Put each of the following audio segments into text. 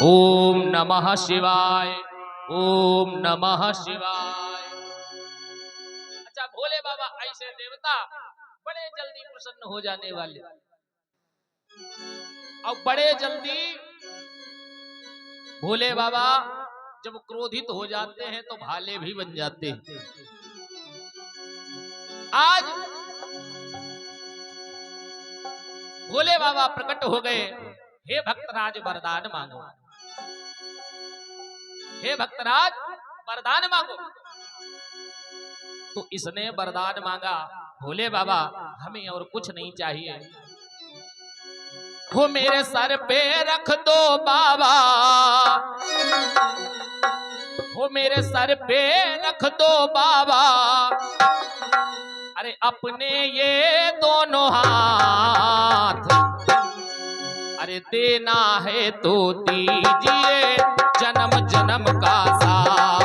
ओम नमः शिवाय, ओम नमः शिवाय। अच्छा, भोले बाबा ऐसे देवता बड़े जल्दी प्रसन्न हो जाने वाले और बड़े जल्दी भोले बाबा जब क्रोधित हो जाते हैं तो भाले भी बन जाते हैं। आज भोले बाबा प्रकट हो गए, हे भक्तराज वरदान मांगो, हे भक्तराज वरदान मांगो। तो इसने वरदान मांगा, भोले बाबा हमें और कुछ नहीं चाहिए, वो मेरे सर पे रख दो बाबा, वो मेरे सर पे रख दो बाबा, अरे अपने ये दोनों हाथ, अरे देना है तो दीजिए जन्म जन्म का साथ।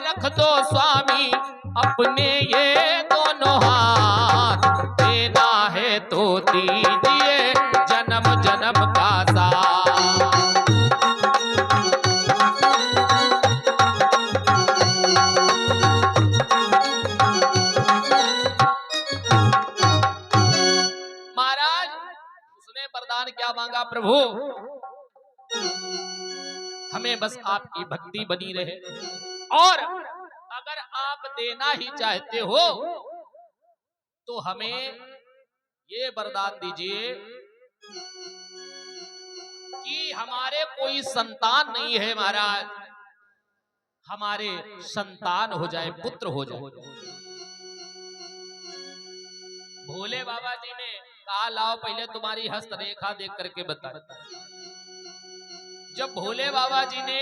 रख दो स्वामी अपने ये दोनों हाथ, देना है तो दीजिए जन्म जन्म का साथ। महाराज उसने वरदान क्या मांगा, प्रभु हमें बस आपकी भक्ति बनी रहे, और अगर आप देना ही चाहते हो तो हमें ये वरदान दीजिए कि हमारे कोई संतान नहीं है महाराज, हमारे संतान हो जाए, पुत्र हो जाए। भोले बाबा जी ने कहा लाओ पहले तुम्हारी हस्तरेखा देख करके बता। जब भोले बाबा जी ने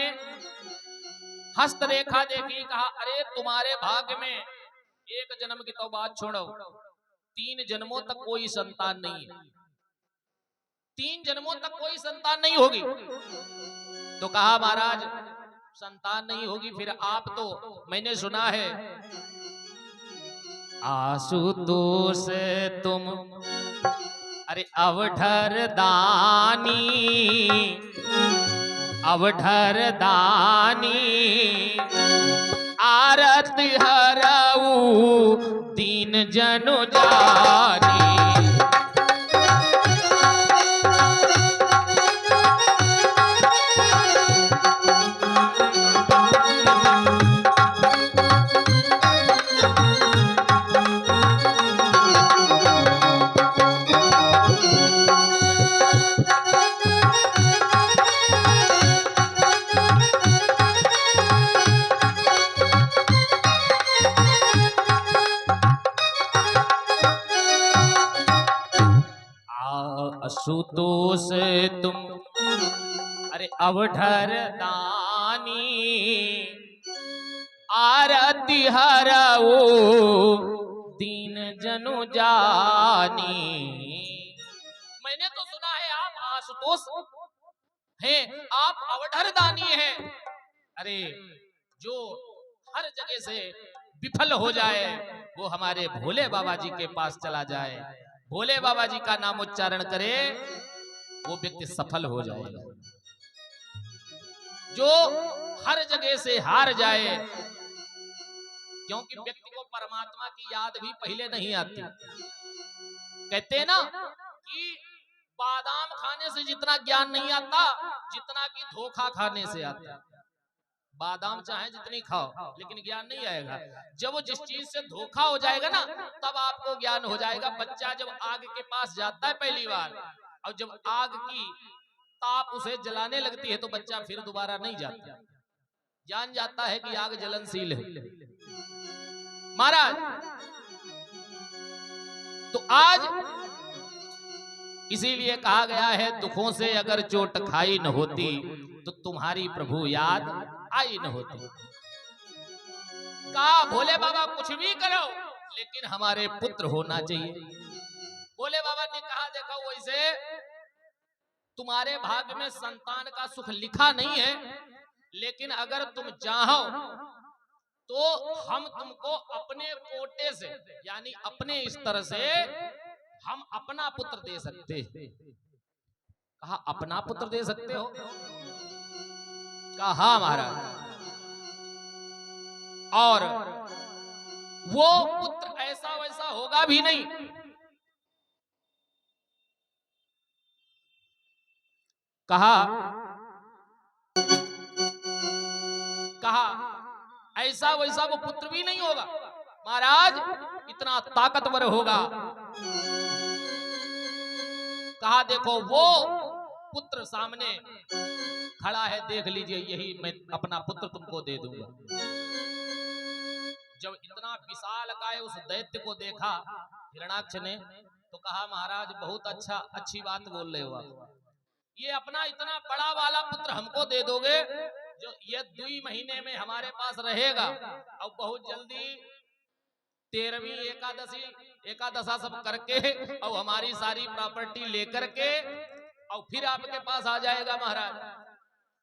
हस्तरेखा देखी, कहा अरे तुम्हारे भाग्य में एक जन्म की तो बात छोड़ो, 3 जन्मों तक कोई संतान नहीं है, 3 जन्मों तक कोई संतान नहीं होगी। तो कहा महाराज संतान नहीं होगी, फिर आप तो मैंने सुना है आशुतोष तुम अरे अवधर दानी, अवधर दानी, आरती हरऊ दीन जनु जानी। आशुतोष तुम अरे अवधर दानी, आरती हरऊ दीन जनु जानी। मैंने तो सुना है आप आशुतोष हैं, आप अवधर दानी हैं, अरे जो हर जगह से विफल हो जाए वो हमारे भोले बाबा जी के पास चला जाए, भोले बाबा जी का नाम उच्चारण करे वो व्यक्ति सफल हो जाएगा। जो हर जगह से हार जाए, क्योंकि व्यक्ति को परमात्मा की याद भी पहले नहीं आती। कहते हैं ना कि बादाम खाने से जितना ज्ञान नहीं आता, जितना कि धोखा खाने से आता। बादाम चाहे जितनी खाओ लेकिन ज्ञान नहीं आएगा। जब वो जिस चीज से धोखा हो जाएगा ना तब आपको ज्ञान हो जाएगा। बच्चा जब आग के पास जाता है पहली बार, और जब आग की ताप उसे जलाने लगती है तो बच्चा फिर दोबारा नहीं जाता, जान जाता है कि आग जलनशील है। महाराज तो आज इसीलिए कहा गया है दुखों से अगर चोट खाई न होती तो तुम्हारी प्रभु याद आई न होती। कहा भोले बाबा कुछ भी करो लेकिन हमारे पुत्र होना चाहिए। भोले बाबा ने कहा देखो वैसे तुम्हारे भाग्य में संतान का सुख लिखा नहीं है, लेकिन अगर तुम चाहो तो हम तुमको अपने कोटे से यानी अपने स्तर से हम अपना पुत्र दे सकते। कहा अपना पुत्र दे सकते हो? कहा हाँ महाराज। और वो पुत्र ऐसा वैसा होगा भी नहीं। कहा ऐसा वैसा वो पुत्र भी नहीं होगा महाराज, इतना ताकतवर होगा। कहा देखो वो पुत्र सामने खड़ा है, देख लीजिए, यही मैं अपना पुत्र तुमको दे दूंगा। जब इतना विशाल काय उस दैत्य को देखा हिरणाक्ष ने तो कहा महाराज बहुत अच्छा, अच्छी बात बोल रहे हो आप। ये अपना इतना बड़ा वाला पुत्र हमको दे दोगे जो ये 2 महीने में हमारे पास रहेगा और बहुत जल्दी 13वीं एकादशा सब करके और हमारी सारी प्रॉपर्टी लेकर के और फिर आपके पास आ जाएगा महाराज।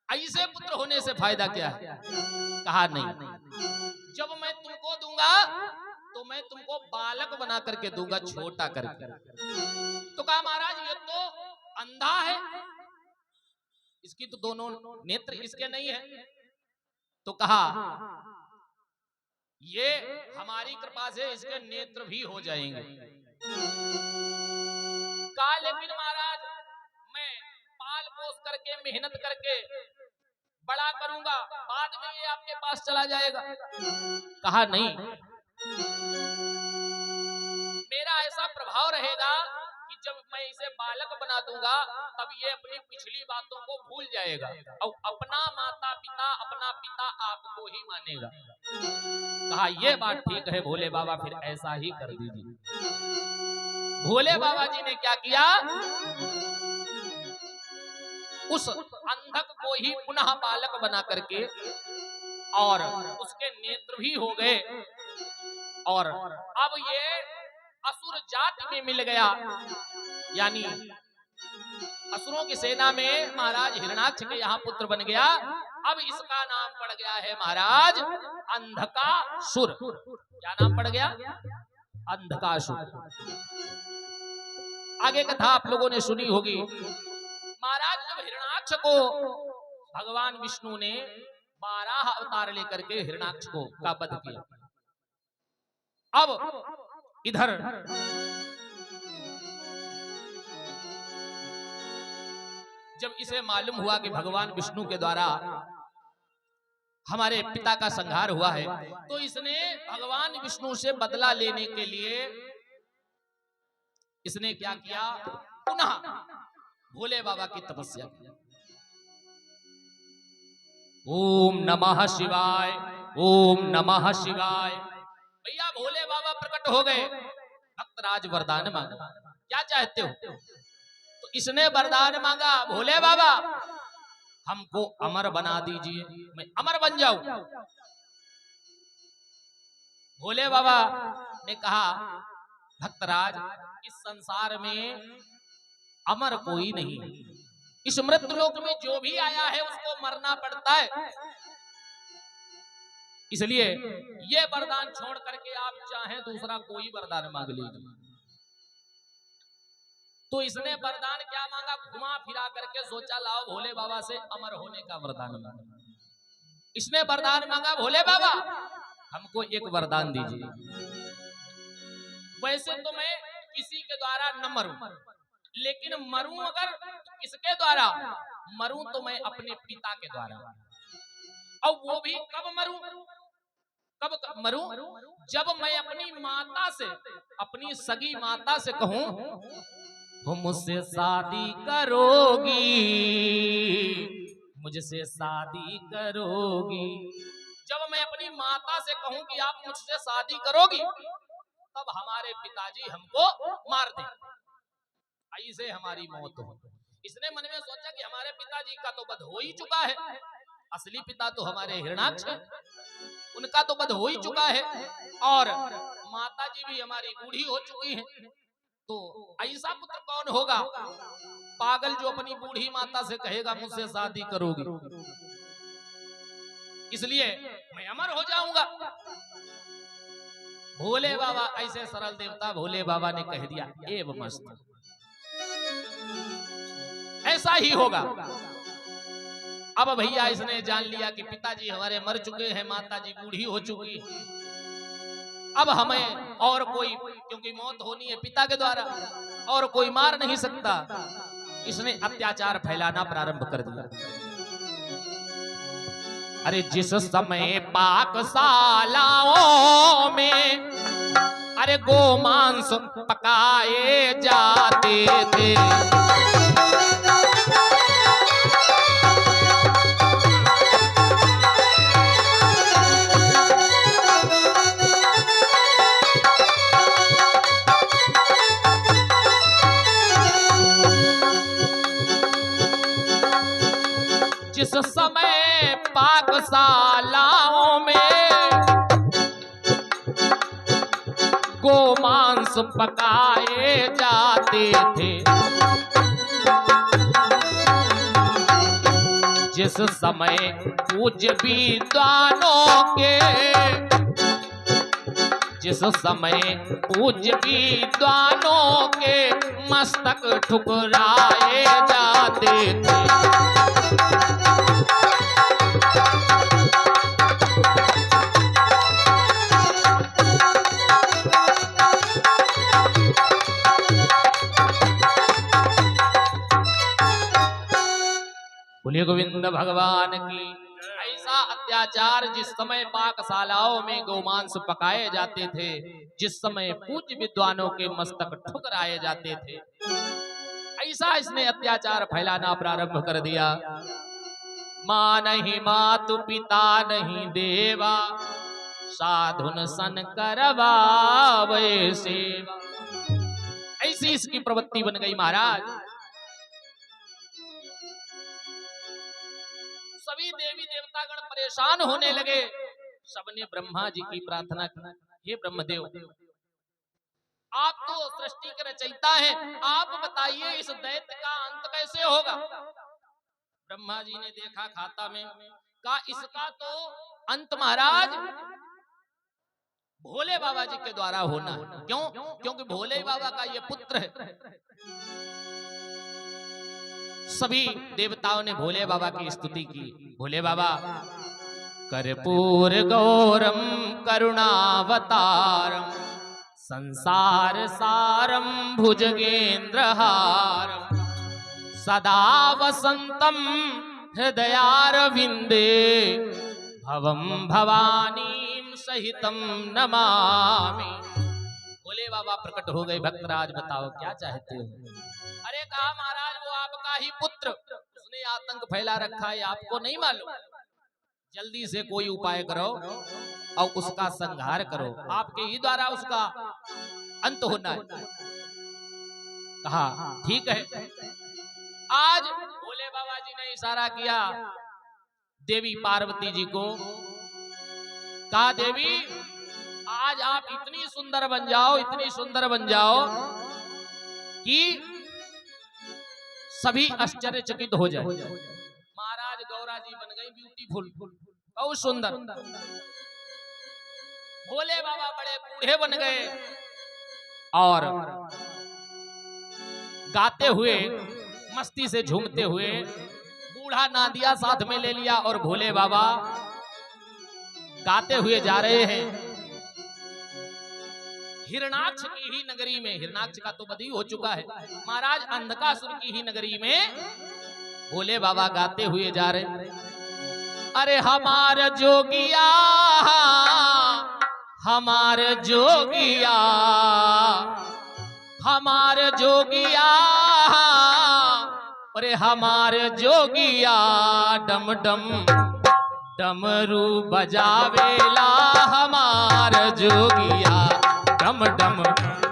ऐसे पुत्र होने से फायदा क्या है? कहा नहीं, जब मैं तुमको दूंगा तो मैं तुमको बालक बना करके दूंगा, छोटा करके। तो कहा महाराज ये तो अंधा है, इसकी तो दोनों नेत्र इसके नहीं है। तो कहा ये हमारी कृपा से इसके नेत्र भी हो जाएंगे। कहा लेकिन महाराज मैं पाल पोस करके मेहनत करके बड़ा करूंगा, बाद में ये आपके पास चला जाएगा। कहा नहीं, मेरा ऐसा प्रभाव रहेगा कि जब मैं इसे बालक बना दूंगा तब ये अपनी पिछली बातों को भूल जाएगा और अपना माता पिता, अपना पिता आपको ही मानेगा। कहा ये बात ठीक है भोले बाबा, फिर ऐसा ही कर दीजिए। भोले बाबा जी ने क्या किया, उस अंधक को ही पुनः बालक बना करके और उसके नेत्र भी हो गए और अब ये असुर जाति में मिल गया, यानी असुरों की सेना में महाराज हिरणाक्ष के यहाँ पुत्र बन गया। अब इसका नाम पड़ गया है महाराज अंधकासुर। क्या नाम पड़ गया? अंधकासुर। आगे कथा आप लोगों ने सुनी होगी। महाराज जब हिरणाक्ष को भगवान विष्णु ने 12 अवतार लेकर के हिरणाक्ष को का वध किया। अब इधर जब इसे मालूम हुआ कि भगवान विष्णु के द्वारा हमारे पिता का संहार हुआ है, तो इसने भगवान विष्णु से बदला लेने के लिए इसने क्या किया, पुनः भोले बाबा की तपस्या की। ओम नमः शिवाय, ओम नमः शिवाय। भैया भोले बाबा प्रकट हो गए, भक्तराज वरदान मांगा, क्या चाहते हो? तो इसने वरदान मांगा, भोले बाबा हमको अमर बना दीजिए, मैं अमर बन जाऊं। भोले बाबा ने कहा भक्तराज इस संसार में अमर कोई नहीं, इस मृत्यु लोक में जो भी आया है उसको मरना पड़ता है, इसलिए ये वरदान छोड़ करके आप चाहें दूसरा कोई वरदान मांग लीजिए। तो इसने वरदान क्या मांगा, घुमा फिरा करके सोचा लाओ भोले बाबा से अमर होने का वरदान मांगा। इसने वरदान मांगा, भोले बाबा हमको एक वरदान दीजिए, वैसे तो मैं किसी के द्वारा न मरूं, लेकिन मरूं अगर किसके द्वारा मरूं तो मैं अपने पिता के द्वारा। और वो भी कब मरूं, कब मरूं, जब मैं अपनी माता से, अपनी सगी माता से कहूं वो मुझसे शादी करोगी, मुझसे शादी करोगी। जब मैं अपनी माता से कहूं कि आप मुझसे शादी करोगी, तब हमारे पिताजी हमको मार दें। ऐसे हमारी मौत हो। इसने मन में सोचा कि हमारे पिताजी का तो वध हो ही चुका है, असली पिता तो हमारे हिरणाक्ष है, उनका तो वध हो ही चुका है, और माता जी भी हमारी बूढ़ी हो चुकी हैं, तो ऐसा पुत्र कौन होगा पागल जो अपनी बूढ़ी माता से कहेगा मुझसे शादी करोगी, इसलिए मैं अमर हो जाऊंगा। भोले बाबा, ऐसे सरल देवता भोले बाबा ने कह दिया एव मस्त, ऐसा ही होगा। अब भैया इसने जान लिया कि पिताजी हमारे मर चुके हैं, माताजी बूढ़ी हो चुकी, अब हमें और कोई, क्योंकि मौत होनी है पिता के द्वारा, और कोई मार नहीं सकता। इसने अत्याचार फैलाना प्रारंभ कर दिया। अरे जिस समय पाकशालाओं में अरे गोमांस पकाए जाते थे, जिस समय पाकशालाओं में गोमांस पकाए जाते थे, जिस समय पूज्य विद्वानों के, जिस समय पूज्य विद्वानों के मस्तक ठुकराए जाते थे, बोलिए गोविंद भगवान की। ऐसा अत्याचार जिस समय पाकशालाओं में गोमांस पकाए जाते थे, जिस समय पूज्य विद्वानों के मस्तक ठुकराए जाते थे, ऐसा इसने अत्याचार फैलाना प्रारंभ कर दिया। माँ नहीं मातु पिता नहीं देवा, साधुन सन करवावे सेवा। ऐसी इसकी प्रवृत्ति बन गई महाराज। सभी देवी देवतागण परेशान होने लगे। सबने ब्रह्मा जी की प्रार्थना की, हे ब्रह्मदेव, आप तो सृष्टि के रचयिता हैं, आप बताइए इस दैत्य का अंत कैसे होगा। ब्रह्मा जी ने देखा खाता में, कहा इसका तो अंत महाराज भोले बाबा जी के द्वारा होना है। क्यों? क्योंकि भोले बाबा का ये पुत्र है। सभी देवताओं ने भोले बाबा की स्तुति की। भोले बाबा कर्पूर गौरम करुणावतारम संसार सारम भुजगेंद्रहारम सदा वसंतम हृदयारविंदे भवम भवानीम सहितम नमामि। भोले बाबा प्रकट हो गए। भक्तराज बताओ क्या चाहते हो? अरे कहा महाराज वो आपका ही पुत्र, उसने आतंक फैला रखा है, आपको नहीं मालूम? जल्दी से कोई उपाय करो और उसका संहार करो, आपके ही द्वारा उसका अंत होना है। कहा ठीक है। आज भोले बाबा जी ने इशारा किया देवी पार्वती जी को, कहा देवी आज आप इतनी सुंदर बन जाओ, इतनी सुंदर बन जाओ कि सभी आश्चर्यचकित हो जाए। महाराज गौरा जी बन गई ब्यूटीफुल, बहुत सुंदर। भोले बाबा बड़े बूढ़े बन गए और गाते हुए मस्ती से झूमते हुए बूढ़ा नादिया साथ में ले लिया और भोले बाबा गाते हुए जा रहे हैं। हिरणाक्ष की ही नगरी में, हिरणाक्ष का तो बधी हो चुका है, महाराज अंधकासुर की ही नगरी में भोले बाबा गाते हुए जा रहे। अरे हमार जोगिया, हमार जोगिया, हमार जोगिया, अरे हमार जोगिया डम डम डमरू बजावेला, हमार जोगिया डम डम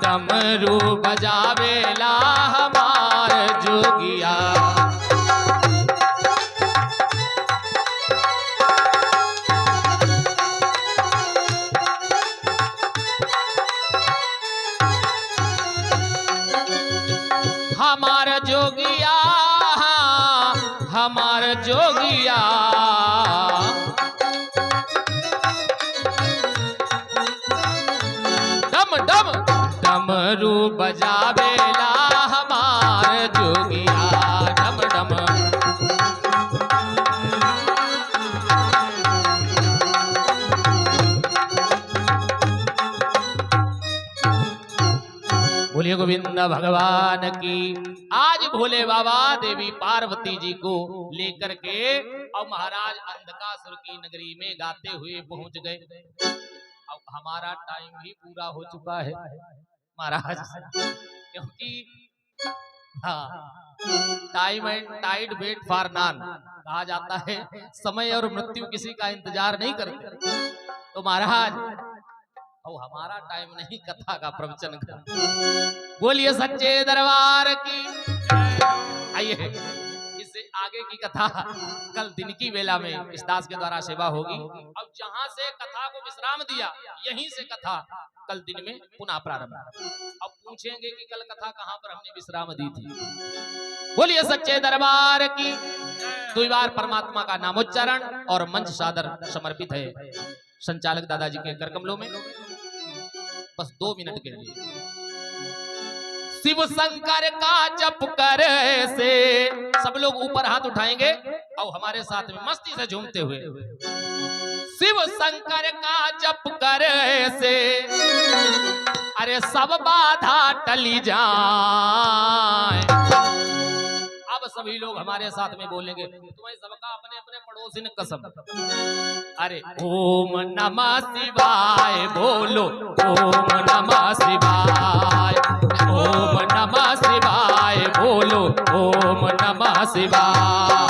डमरू बजावेला, हमार जोगिया। हमार जोगिया, हमार जोगिया, डम डम डमरू बजावेला हमार जोगिया, डम डम। बोलिए गोविंद भगवान की। आज भोले बाबा देवी पार्वती जी को लेकर के और महाराज अंधकासुर की नगरी में गाते हुए पहुंच गए। अब हमारा टाइम भी पूरा हो चुका है महाराज, क्योंकि time and tide wait for none कहा जाता है, समय और मृत्यु किसी का इंतजार नहीं करते। तो महाराज अब हमारा टाइम नहीं कथा का प्रवचन कर। बोलिए सच्चे दरबार की। आइए इससे आगे की कथा कल दिन की वेला में इस दास के द्वारा सेवा होगी। अब जहां से कथा को विश्राम दिया यहीं से कथा कल दिन में पुनः प्रारंभ। अब पूछेंगे कि कल कथा कहां पर हमने विश्राम दी थी। बोलिए सच्चे दरबार की। 2 बार परमात्मा का नामोच्चारण और मंच सादर समर्पित है संचालक दादाजी के कर कमलों में। बस 2 मिनट के लिए शिव शंकर का जप कर से सब लोग ऊपर हाथ उठाएंगे और हमारे साथ में मस्ती से झूमते हुए शिव शंकर का जप कर से अरे सब बाधा टली जाए। अब सभी लोग हमारे साथ में बोलेंगे, तुम्हें सबका अपने अपने पड़ोसी ने कसम। अरे ओम नमः शिवाय बोलो, ओम नमः शिवाय, ओम नमः शिवाय बोलो, ओम नमः शिवाय।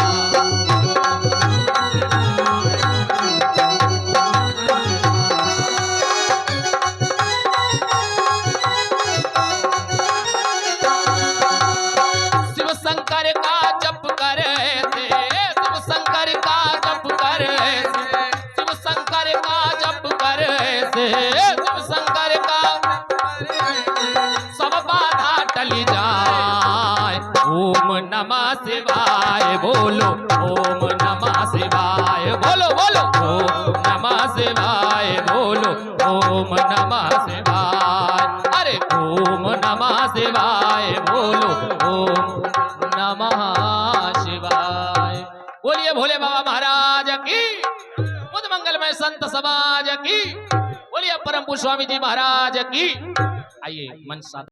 नमः शिवाय बोलो, ओम नमः शिवाय बोलो बोलो, ओम नमः शिवाय बोलो, ओम नमः शिवाय। अरे ओम नमः शिवाय बोलो, ओम नमः शिवाय। बोलिए भोले बाबा महाराज की, बुद्ध मंगलमय संत समाज की, बोलिए परम पूज्य स्वामी जी महाराज की। आइए मंच साथ